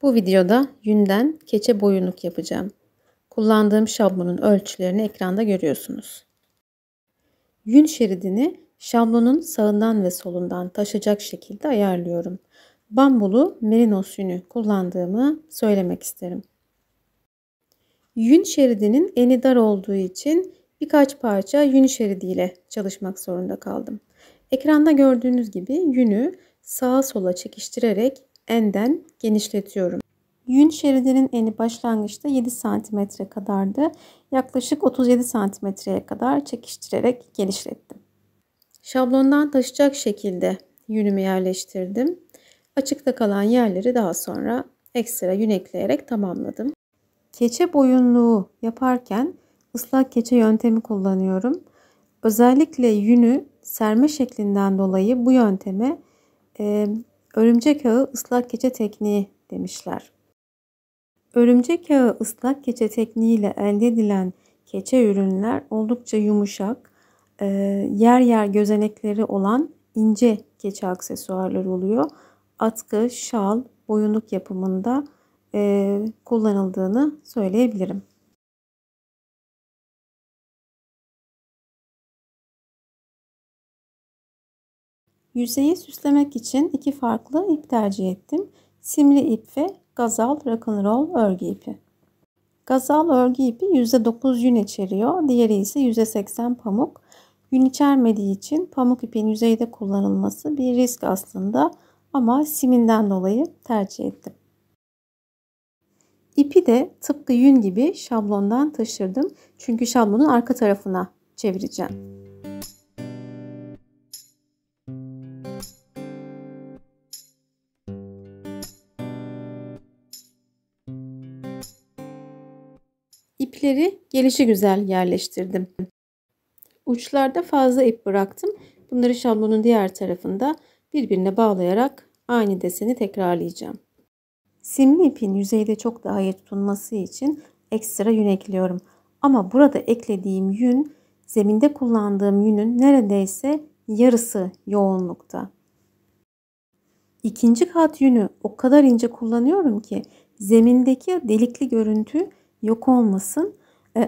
Bu videoda yünden keçe boyunluk yapacağım. Kullandığım şablonun ölçülerini ekranda görüyorsunuz. Yün şeridini şablonun sağından ve solundan taşacak şekilde ayarlıyorum. Bambulu merinos yünü kullandığımı söylemek isterim. Yün şeridinin eni dar olduğu için birkaç parça yün şeridiyle çalışmak zorunda kaldım. Ekranda gördüğünüz gibi yünü sağa sola çekiştirerek enden genişletiyorum. Yün şeridinin eni başlangıçta 7 cm kadardı. Yaklaşık 37 cm'ye kadar çekiştirerek genişlettim. Şablondan taşacak şekilde yünümü yerleştirdim. Açıkta kalan yerleri daha sonra ekstra yün ekleyerek tamamladım. Keçe boyunluğu yaparken ıslak keçe yöntemi kullanıyorum. Özellikle yünü serme şeklinden dolayı bu yönteme örümcek ağı ıslak keçe tekniği demişler. Örümcek ağı ıslak keçe tekniğiyle elde edilen keçe ürünler oldukça yumuşak, yer yer gözenekleri olan ince keçe aksesuarları oluyor. Atkı, şal, boyunluk yapımında kullanıldığını söyleyebilirim. Yüzeyi süslemek için iki farklı ip tercih ettim. Simli ip ve gazal rock'n'roll örgü ipi. Gazal örgü ipi %9 yün içeriyor. Diğeri ise %80 pamuk. Yün içermediği için pamuk ipin yüzeyde kullanılması bir risk aslında ama siminden dolayı tercih ettim. İpi de tıpkı yün gibi şablondan taşırdım. Çünkü şablonun arka tarafına çevireceğim. İpleri gelişigüzel yerleştirdim. Uçlarda fazla ip bıraktım. Bunları şablonun diğer tarafında birbirine bağlayarak aynı deseni tekrarlayacağım. Simli ipin yüzeyde çok daha iyi tutunması için ekstra yün ekliyorum. Ama burada eklediğim yün zeminde kullandığım yünün neredeyse yarısı yoğunlukta. İkinci kat yünü o kadar ince kullanıyorum ki zemindeki delikli görüntü yok olmasın.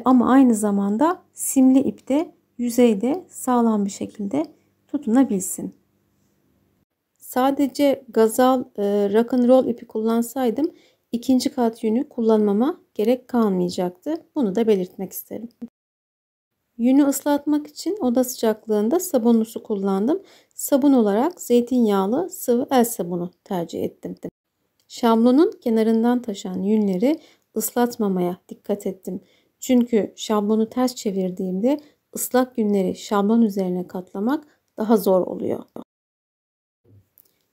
Ama aynı zamanda simli ip de yüzeyde sağlam bir şekilde tutunabilsin. Sadece gazal rock'n'roll ipi kullansaydım ikinci kat yünü kullanmama gerek kalmayacaktı. Bunu da belirtmek isterim. Yünü ıslatmak için oda sıcaklığında sabunlu su kullandım. Sabun olarak zeytinyağlı sıvı el sabunu tercih ettim. Şablonun kenarından taşan yünleri ıslatmamaya dikkat ettim. Çünkü şablonu ters çevirdiğimde ıslak yünleri şablon üzerine katlamak daha zor oluyor.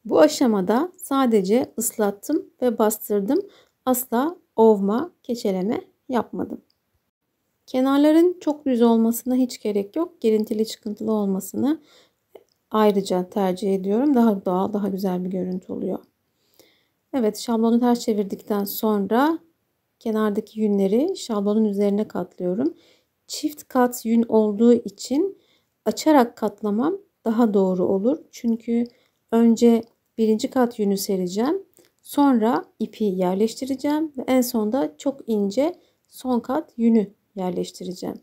Bu aşamada sadece ıslattım ve bastırdım. Asla ovma, keçeleme yapmadım. Kenarların çok düz olmasına hiç gerek yok. Girintili çıkıntılı olmasını ayrıca tercih ediyorum. Daha doğal, daha güzel bir görüntü oluyor. Evet, şablonu ters çevirdikten sonra kenardaki yünleri şablonun üzerine katlıyorum. Çift kat yün olduğu için açarak katlamam daha doğru olur. Çünkü önce birinci kat yünü sereceğim. Sonra ipi yerleştireceğim ve en sonda çok ince son kat yünü yerleştireceğim.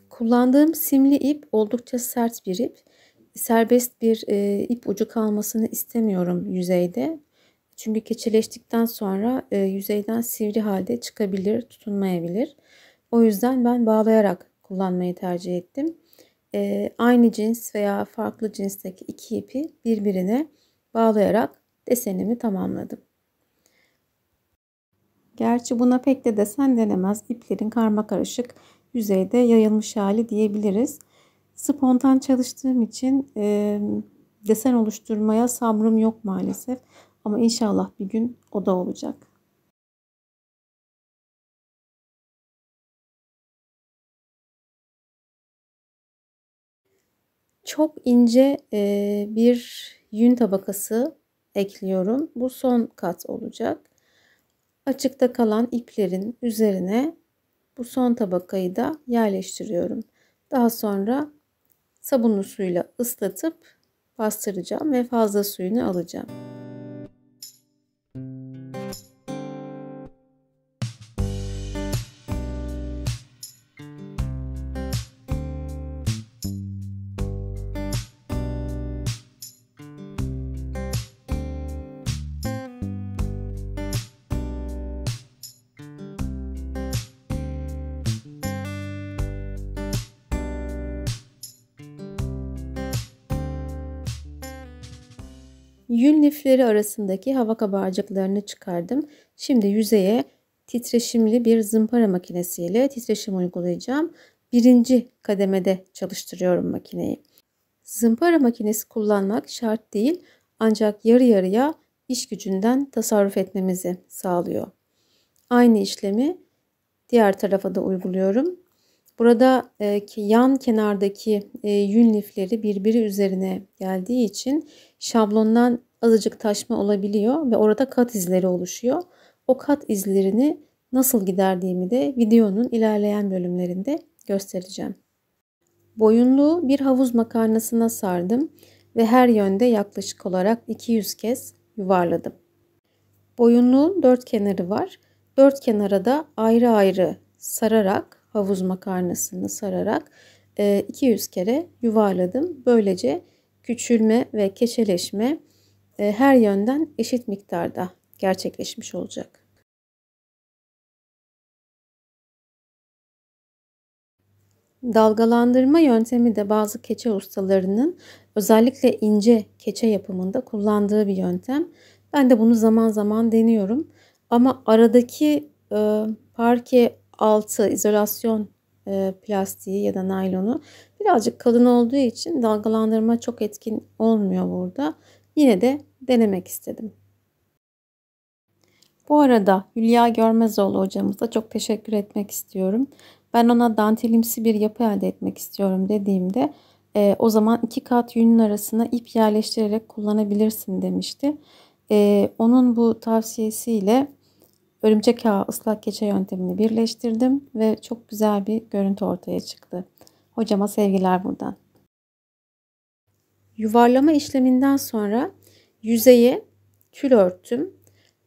Kullandığım simli ip oldukça sert bir ip. Serbest bir ip ucu kalmasını istemiyorum yüzeyde. Çünkü keçeleştikten sonra yüzeyden sivri halde çıkabilir, tutunmayabilir. O yüzden ben bağlayarak kullanmayı tercih ettim. Aynı cins veya farklı cinsteki iki ipi birbirine bağlayarak desenimi tamamladım. Gerçi buna pek de desen denemez. İplerin karmakarışık yüzeyde yayılmış hali diyebiliriz. Spontan çalıştığım için desen oluşturmaya sabrım yok maalesef. Ama inşallah bir gün o da olacak. Çok ince bir yün tabakası ekliyorum. Bu son kat olacak. Açıkta kalan iplerin üzerine bu son tabakayı da yerleştiriyorum. Daha sonra sabunlu suyla ıslatıp bastıracağım ve fazla suyunu alacağım. Yün lifleri arasındaki hava kabarcıklarını çıkardım. Şimdi yüzeye titreşimli bir zımpara makinesiyle titreşim uygulayacağım. Birinci kademede çalıştırıyorum makineyi. Zımpara makinesi kullanmak şart değil, ancak yarı yarıya iş gücünden tasarruf etmemizi sağlıyor. Aynı işlemi diğer tarafa da uyguluyorum. Burada yan kenardaki yün lifleri birbiri üzerine geldiği için şablondan azıcık taşma olabiliyor ve orada kat izleri oluşuyor. O kat izlerini nasıl giderdiğimi de videonun ilerleyen bölümlerinde göstereceğim. Boyunluğu bir havuz makarnasına sardım ve her yönde yaklaşık olarak 200 kez yuvarladım. Boyunluğun 4 kenarı var. 4 kenara da ayrı ayrı sararak, havuz makarnasını sararak 200 kere yuvarladım. Böylece küçülme ve keçeleşme her yönden eşit miktarda gerçekleşmiş olacak. Dalgalandırma yöntemi de bazı keçe ustalarının özellikle ince keçe yapımında kullandığı bir yöntem. Ben de bunu zaman zaman deniyorum. Ama aradaki parke altı izolasyon plastiği ya da naylonu birazcık kalın olduğu için dalgalandırma çok etkin olmuyor burada. Yine de denemek istedim. Bu arada Hülya Görmezoğlu hocamıza çok teşekkür etmek istiyorum. Ben ona dantelimsi bir yapı elde etmek istiyorum dediğimde o zaman 2 kat yünün arasına ip yerleştirerek kullanabilirsin demişti. Onun bu tavsiyesiyle örümcek ağı ıslak keçe yöntemini birleştirdim ve çok güzel bir görüntü ortaya çıktı. Hocama sevgiler buradan. Yuvarlama işleminden sonra yüzeye tül örttüm.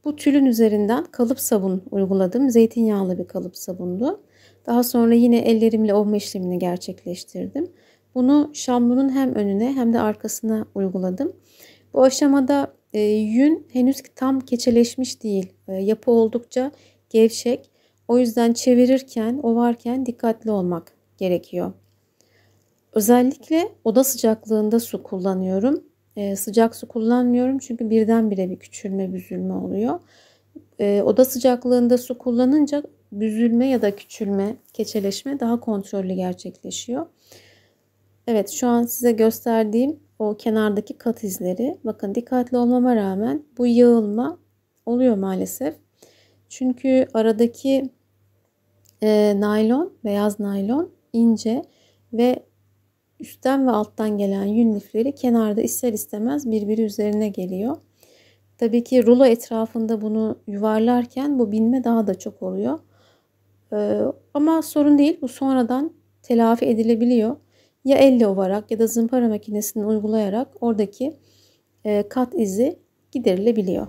Bu tülün üzerinden kalıp sabun uyguladım. Zeytinyağlı bir kalıp sabundu. Daha sonra yine ellerimle ovma işlemini gerçekleştirdim. Bunu şablonun hem önüne hem de arkasına uyguladım. Bu aşamada yün henüz tam keçeleşmiş değil. Yapı oldukça gevşek. O yüzden çevirirken, ovarken dikkatli olmak gerekiyor. Özellikle oda sıcaklığında su kullanıyorum. Sıcak su kullanmıyorum çünkü birdenbire bir küçülme, büzülme oluyor. Oda sıcaklığında su kullanınca büzülme ya da küçülme, keçeleşme daha kontrollü gerçekleşiyor. Evet, şu an size gösterdiğim o kenardaki kat izleri. Bakın dikkatli olmama rağmen bu yığılma oluyor maalesef. Çünkü aradaki naylon, beyaz naylon ince ve üstten ve alttan gelen yün lifleri kenarda ister istemez birbiri üzerine geliyor. Tabii ki rulo etrafında bunu yuvarlarken bu binme daha da çok oluyor. Ama sorun değil. Bu sonradan telafi edilebiliyor. Ya elle ovarak ya da zımpara makinesini uygulayarak oradaki kat izi giderilebiliyor.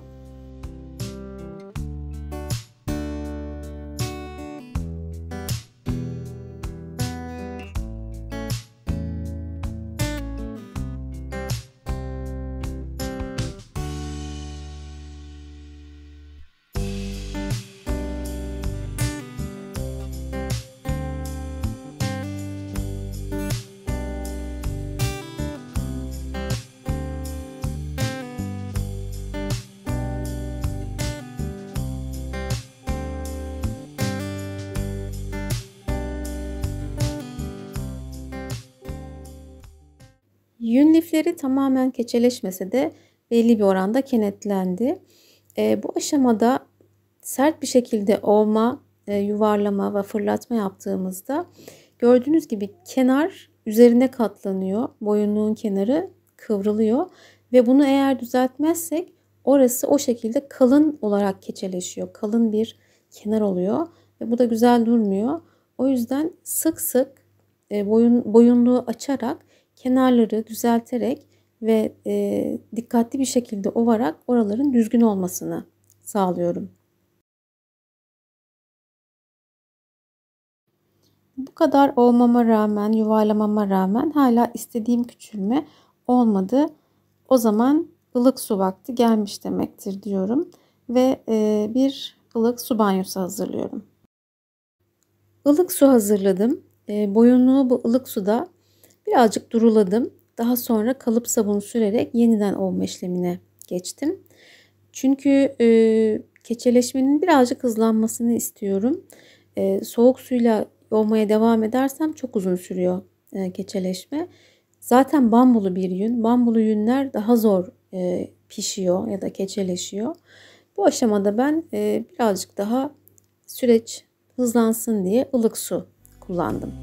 Yün lifleri tamamen keçeleşmese de belli bir oranda kenetlendi. Bu aşamada sert bir şekilde ovma, yuvarlama ve fırlatma yaptığımızda gördüğünüz gibi kenar üzerine katlanıyor. Boyunluğun kenarı kıvrılıyor Ve bunu eğer düzeltmezsek orası o şekilde kalın olarak keçeleşiyor. Kalın bir kenar oluyor ve bu da güzel durmuyor. O yüzden sık sık boyunluğu açarak, kenarları düzelterek ve dikkatli bir şekilde ovarak oraların düzgün olmasını sağlıyorum. Bu kadar olmama rağmen, yuvarlamama rağmen hala istediğim küçülme olmadı. O zaman ılık su vakti gelmiş demektir diyorum. Ve bir ılık su banyosu hazırlıyorum. Ilık su hazırladım. Boyunluğu bu ılık suda birazcık duruladım. Daha sonra kalıp sabunu sürerek yeniden ovma işlemine geçtim. Çünkü keçeleşmenin birazcık hızlanmasını istiyorum. Soğuk suyla ovmaya devam edersem çok uzun sürüyor keçeleşme. Zaten bambulu bir yün. Bambulu yünler daha zor pişiyor ya da keçeleşiyor. Bu aşamada ben birazcık daha süreç hızlansın diye ılık su kullandım.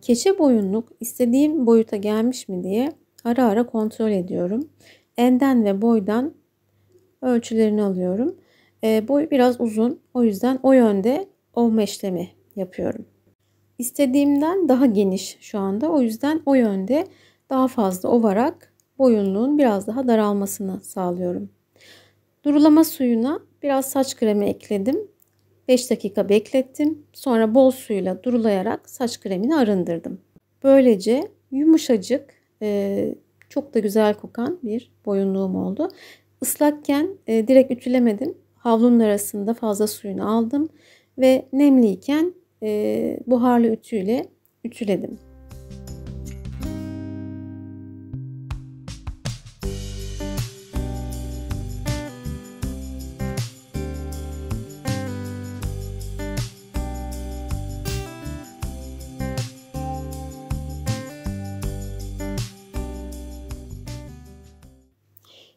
Keçe boyunluk istediğim boyuta gelmiş mi diye ara ara kontrol ediyorum. Enden ve boydan ölçülerini alıyorum. Boy biraz uzun, o yüzden o yönde ovma işlemi yapıyorum. İstediğimden daha geniş şu anda, o yüzden o yönde daha fazla ovarak boyunluğun biraz daha daralmasını sağlıyorum. Durulama suyuna biraz saç kremi ekledim. 5 dakika beklettim. Sonra bol suyla durulayarak saç kremini arındırdım. Böylece yumuşacık, çok da güzel kokan bir boyunluğum oldu. Islakken direkt ütülemedim. Havlunun arasında fazla suyunu aldım ve nemliyken buharlı ütüyle ütüledim.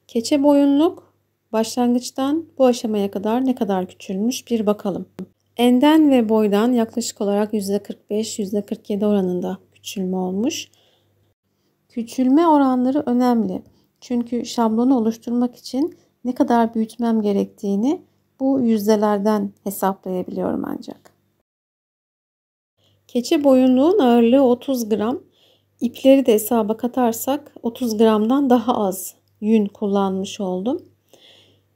Keçe boyunluk başlangıçtan bu aşamaya kadar ne kadar küçülmüş bir bakalım. Enden ve boydan yaklaşık olarak %45-%47 oranında küçülme olmuş. Küçülme oranları önemli. Çünkü şablonu oluşturmak için ne kadar büyütmem gerektiğini bu yüzdelerden hesaplayabiliyorum ancak. Keçe boyunluğun ağırlığı 30 gram. İpleri de hesaba katarsak 30 gramdan daha az yün kullanmış oldum.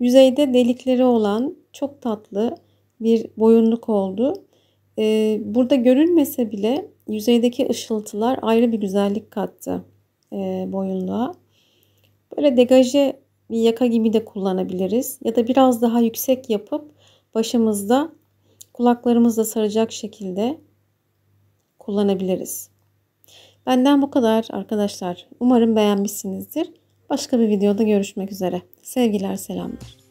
Yüzeyde delikleri olan çok tatlı bir boyunluk oldu. Burada görünmese bile yüzeydeki ışıltılar ayrı bir güzellik kattı boyunluğa. Böyle degaje bir yaka gibi de kullanabiliriz. Ya da biraz daha yüksek yapıp başımızda kulaklarımızla saracak şekilde kullanabiliriz. Benden bu kadar arkadaşlar. Umarım beğenmişsinizdir. Başka bir videoda görüşmek üzere. Sevgiler, selamlar.